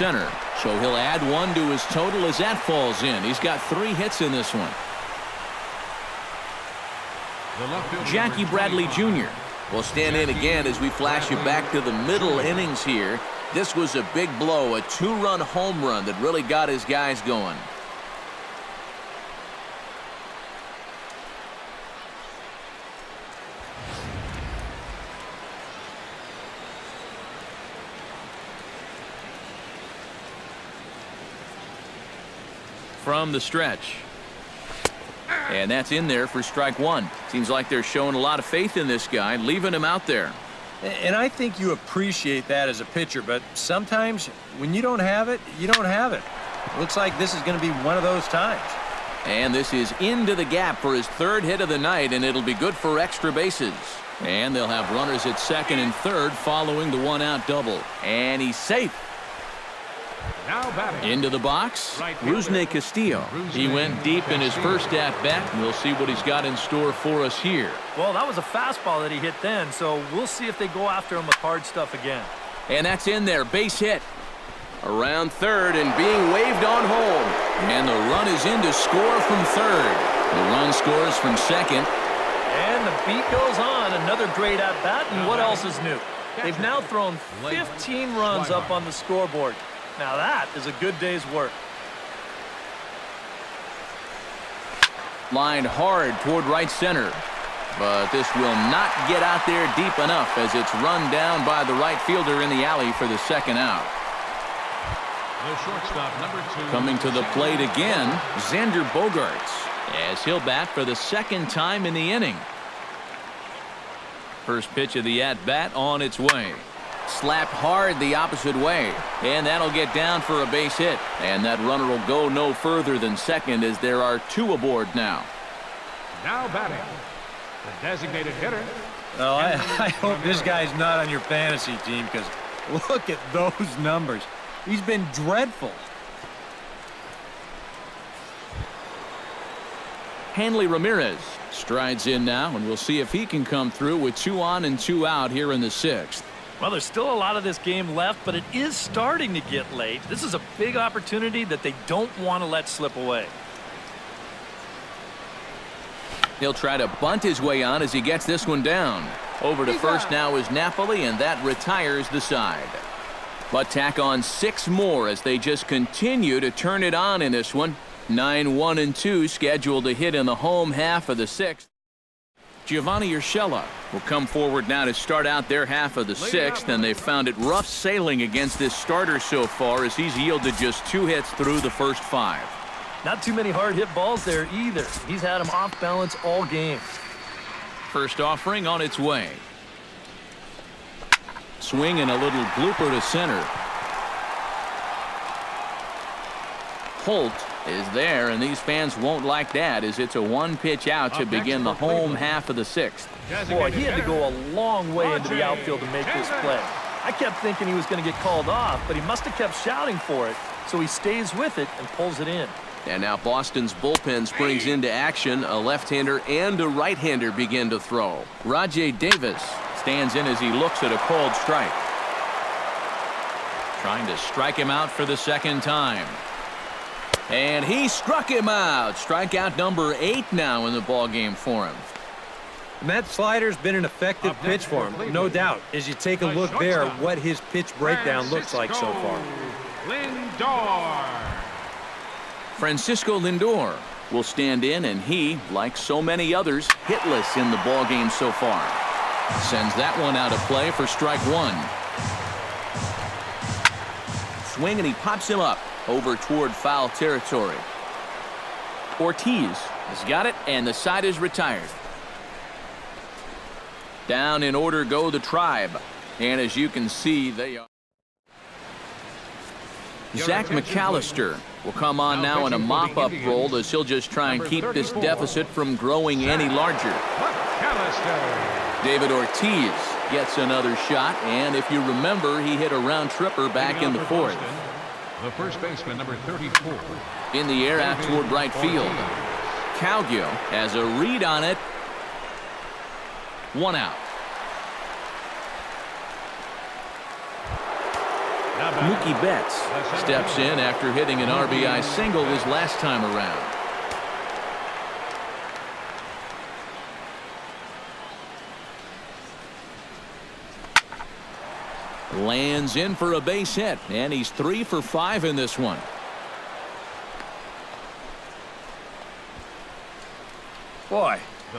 center. So he'll add one to his total as that falls in. He's got 3 hits in this one. Jackie Bradley Jr. will stand in again as we flash you back to the middle innings here. This was a big blow, a 2-run home run that really got his guys going. From the stretch. And that's in there for strike 1. Seems like they're showing a lot of faith in this guy, leaving him out there. And I think you appreciate that as a pitcher, but sometimes when you don't have it, you don't have it. Looks like this is going to be one of those times. And this is into the gap for his 3rd hit of the night, and it'll be good for extra bases. And they'll have runners at 2nd and 3rd following the 1-out double. And he's safe. Into the box, Rusney Castillo. He went deep in his first at-bat, and we'll see what he's got in store for us here. Well, that was a fastball that he hit then, so we'll see if they go after him with hard stuff again. And that's in there, base hit. Around 3rd and being waved on home. And the run is in to score from 3rd. The run scores from 2nd. And the beat goes on. Another great at-bat, and what else is new? They've now thrown 15 runs up on the scoreboard. Now that is a good day's work. Lined hard toward right center. But this will not get out there deep enough as it's run down by the right fielder in the alley for the 2nd out. The shortstop, number 2. Coming to the plate again, Xander Bogaerts, as he'll bat for the 2nd time in the inning. First pitch of the at-bat on its way. Slapped hard the opposite way, and that'll get down for a base hit. And that runner will go no further than 2nd as there are 2 aboard now. Now batting, the designated hitter. Well, I hope this guy's not on your fantasy team, because look at those numbers. He's been dreadful. Hanley Ramirez strides in now, and we'll see if he can come through with 2 on and 2 out here in the 6th. Well, there's still a lot of this game left, but it is starting to get late. This is a big opportunity that they don't want to let slip away. He'll try to bunt his way on as he gets this one down. Over to first now is Napoli, and that retires the side. But tack on 6 more as they just continue to turn it on in this one. 9, 1, and 2 scheduled to hit in the home half of the 6th. Giovanni Urshela will come forward now to start out their half of the 6th, and they've found it rough sailing against this starter so far as he's yielded just 2 hits through the first 5. Not too many hard hit balls there either. He's had them off balance all game. First offering on its way. Swing and a little blooper to center. Holt is there, and these fans won't like that as it's a 1-pitch out to begin the home half of the 6th. Boy, he had to go a long way into the outfield to make this play. I kept thinking he was going to get called off, but he must have kept shouting for it, so he stays with it and pulls it in. And now Boston's bullpen springs into action. A left-hander and a right-hander begin to throw. Rajai Davis stands in as he looks at a called strike. Trying to strike him out for the 2nd time. And he struck him out. Strikeout number 8 now in the ballgame for him. And that slider's been an effective pitch for him, no doubt. As you take a look there, what his pitch breakdown looks like so far. Lindor. Francisco Lindor will stand in, and he, like so many others, hitless in the ballgame so far. Sends that one out of play for strike 1. Swing, and he pops him up over toward foul territory. Ortiz has got it, and the side is retired. Down in order go the Tribe, and as you can see, they are. Zach McAllister will come on now in a mop-up role as he'll just try and keep this deficit from growing any larger. David Ortiz gets another shot, and if you remember, he hit a round tripper back in the 4th. The first baseman, number 34. In the air out toward right field. Calgio has a read on it. 1 out. Mookie Betts steps in after hitting an RBI single his last time around. Lands in for a base hit, and he's 3 for 5 in this one. Boy,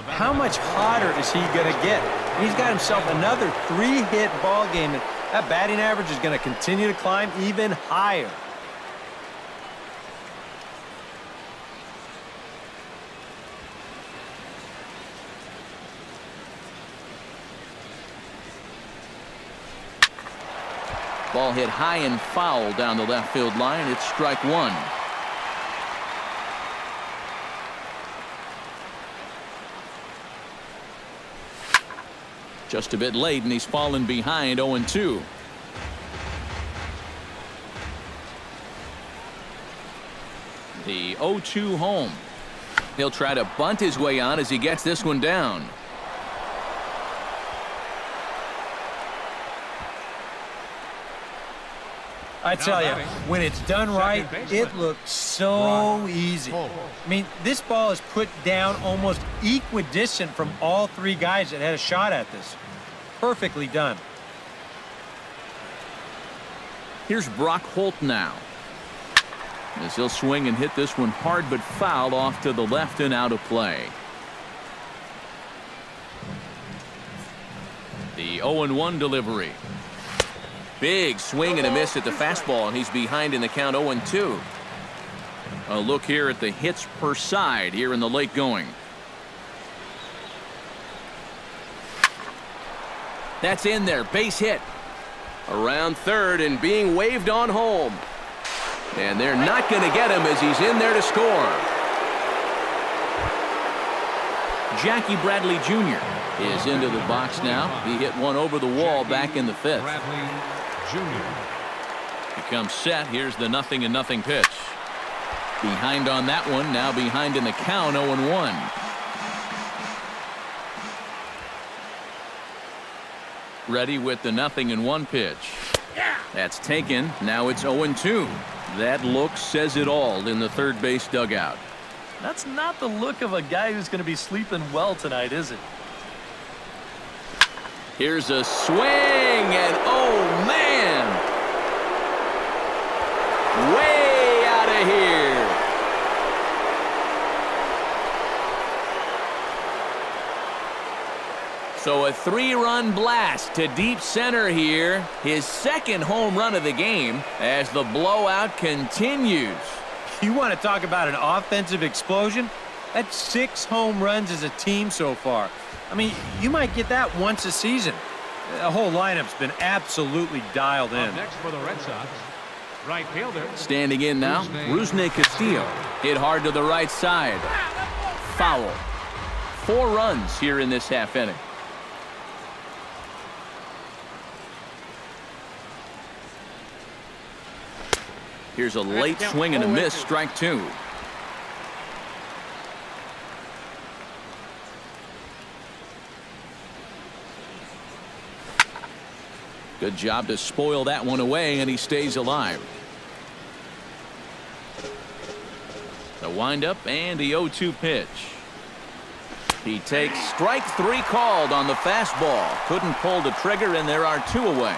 how much hotter is he going to get? He's got himself another 3-hit ball game, and that batting average is going to continue to climb even higher. Ball hit high and foul down the left field line. It's strike one. Just a bit late, and he's fallen behind 0-2. The 0-2 home. He'll try to bunt his way on as he gets this one down. I tell you, when it's done right, it looks so easy. I mean, this ball is put down almost equidistant from all 3 guys that had a shot at this. Perfectly done. Here's Brock Holt now, as he'll swing and hit this one hard but foul off to the left and out of play. The 0-1 delivery. Big swing and a miss at the fastball, and he's behind in the count 0-2. A look here at the hits per side here in the late going. That's in there, base hit. Around third and being waved on home. And they're not going to get him as he's in there to score. Jackie Bradley Jr. is into the box now. He hit one over the wall back in the 5th. He comes set. Here's the 0-0 pitch. Behind on that one. Now behind in the count, 0-1. Ready with the 0-1 pitch. That's taken. Now it's 0-2. That look says it all in the third base dugout. That's not the look of a guy who's going to be sleeping well tonight, is it? Here's a swing, and oh man! Way out of here. So a 3-run blast to deep center here. His second home run of the game as the blowout continues. You want to talk about an offensive explosion? That's 6 home runs as a team so far. I mean, you might get that once a season. The whole lineup's been absolutely dialed in. Next for the Red Sox, right fielder. Standing in now, Rusney Castillo. Hit hard to the right side. Foul. 4 runs here in this half inning. Here's a late swing and a miss, strike 2. Good job to spoil that one away, and he stays alive. The windup and the 0-2 pitch. He takes strike 3 called on the fastball. Couldn't pull the trigger, and there are 2 away.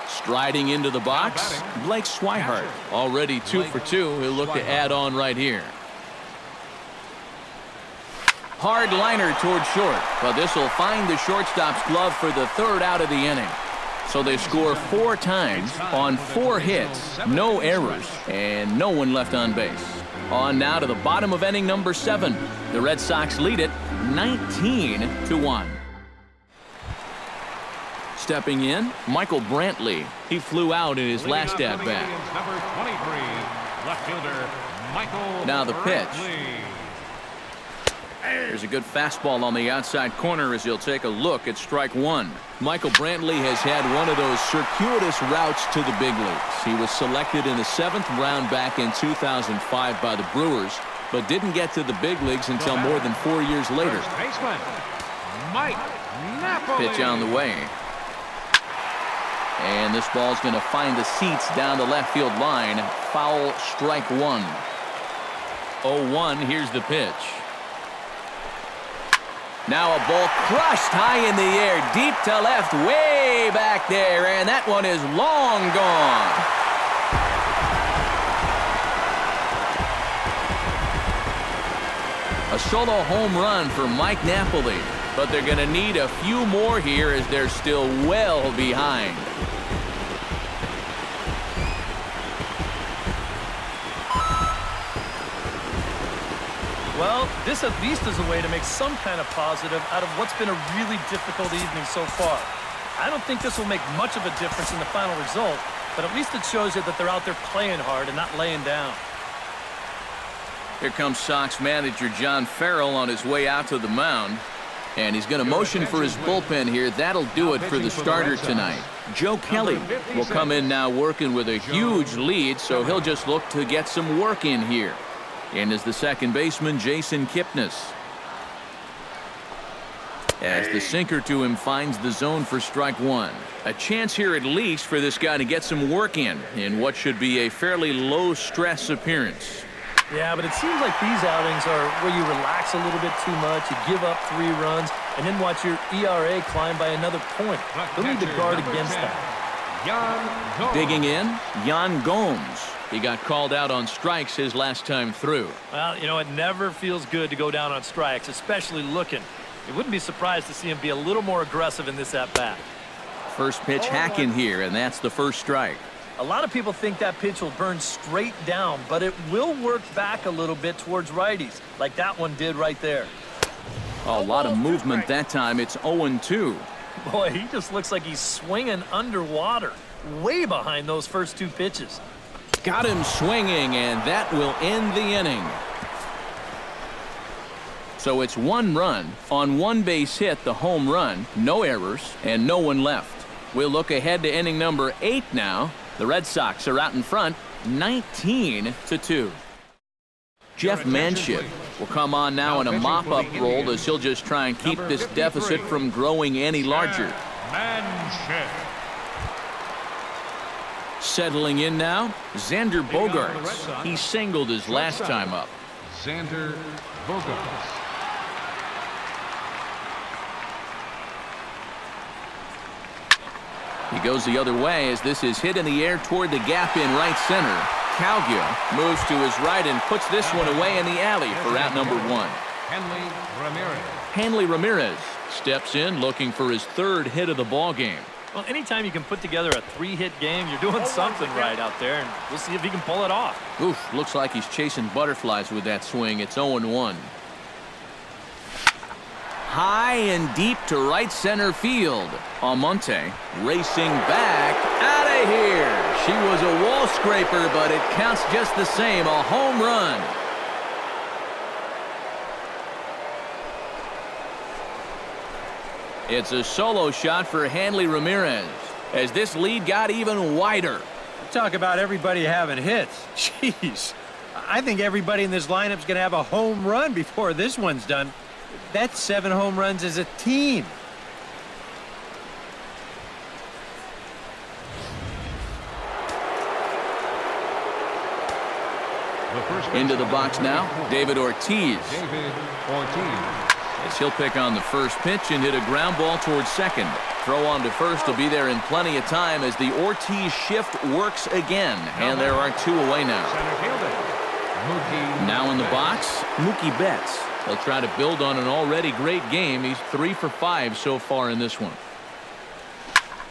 Striding into the box, Blake Swihart. Already 2 for 2. He'll look to add on right here. Hard liner toward short, but this will find the shortstop's glove for the 3rd out of the inning. So they score 4 times on 4 hits, no errors, and no one left on base. On now to the bottom of inning number 7. The Red Sox lead it 19-1. Stepping in, Michael Brantley. He flew out in his last at-bat. Number 23, left fielder Michael Now the pitch. Brantley. There's a good fastball on the outside corner as he'll take a look at strike 1. Michael Brantley has had one of those circuitous routes to the big leagues. He was selected in the 7th round back in 2005 by the Brewers, but didn't get to the big leagues until more than 4 years later. First baseman, Mike Napoli. Pitch on the way. And this ball's going to find the seats down the left field line. Foul, strike one. 0-1, here's the pitch. Now a ball crushed high in the air, deep to left, way back there, and that one is long gone. A solo home run for Mike Napoli, but they're going to need a few more here as they're still well behind. Well, this at least is a way to make some kind of positive out of what's been a really difficult evening so far. I don't think this will make much of a difference in the final result, but at least it shows you that they're out there playing hard and not laying down. Here comes Sox manager John Farrell on his way out to the mound. And he's going to motion for his bullpen here. That'll do it for the starter tonight. Joe Kelly will come in now working with a huge lead, so he'll just look to get some work in here. In is the second baseman, Jason Kipnis. As the sinker to him finds the zone for strike one. A chance here at least for this guy to get some work in what should be a fairly low-stress appearance. Yeah, but it seems like these outings are where you relax a little bit too much, you give up 3 runs, and then watch your ERA climb by another point. They'll need to guard against that. Digging in, Yan Gomes. He got called out on strikes his last time through. Well, you know, it never feels good to go down on strikes, especially looking. You wouldn't be surprised to see him be a little more aggressive in this at-bat. First pitch hacking here, and that's the first strike. A lot of people think that pitch will burn straight down, but it will work back a little bit towards righties, like that one did right there. A lot of movement that time. It's 0-2. Boy, he just looks like he's swinging underwater, way behind those first 2 pitches. Got him swinging, and that will end the inning. So it's 1 run on 1 base hit, the home run, no errors, and no one left. We'll look ahead to inning number 8 now. The Red Sox are out in front, 19-2. Jeff Manship will come on now in a mop-up role as he'll just try and keep this deficit from growing any larger. Manship. Settling in now, Xander Bogaerts. He singled his last time up. Xander Bogaerts. He goes the other way as this is hit in the air toward the gap in right center. Calgia moves to his right and puts this one away in the alley for out number 1. Hanley Ramirez steps in looking for his 3rd hit of the ball game. Well, anytime you can put together a 3-hit game, you're doing something right out there, and we'll see if he can pull it off. Oof, looks like he's chasing butterflies with that swing. It's 0-1. High and deep to right center field. Almonte racing back out of here. She was a wall scraper, but it counts just the same. A home run. It's a solo shot for Hanley Ramirez as this lead got even wider. Talk about everybody having hits. Jeez. I think everybody in this lineup's going to have a home run before this one's done. That's 7 home runs as a team. Into the box now, David Ortiz. As he'll pick on the first pitch and hit a ground ball towards second. Throw on to first will be there in plenty of time as the Ortiz shift works again. And there are 2 away now. Now in the box, Mookie Betts. He'll try to build on an already great game. He's 3 for 5 so far in this one.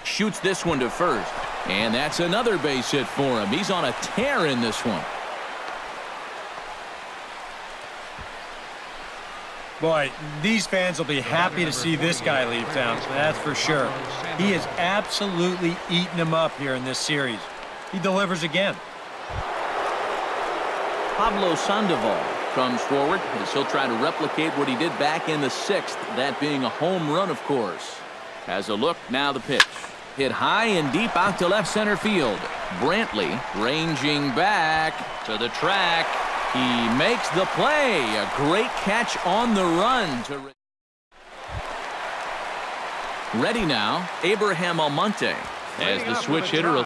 Shoots this one to first. And that's another base hit for him. He's on a tear in this one. Boy, these fans will be happy to see this guy leave town, that's for sure. He is absolutely eating them up here in this series. He delivers again. Pablo Sandoval comes forward as he'll try to replicate what he did back in the 6th, that being a home run, of course. Has a look, now the pitch. Hit high and deep out to left center field. Brantley ranging back to the track. He makes the play. A great catch on the run. Ready now, Abraham Almonte. as the switch hitter will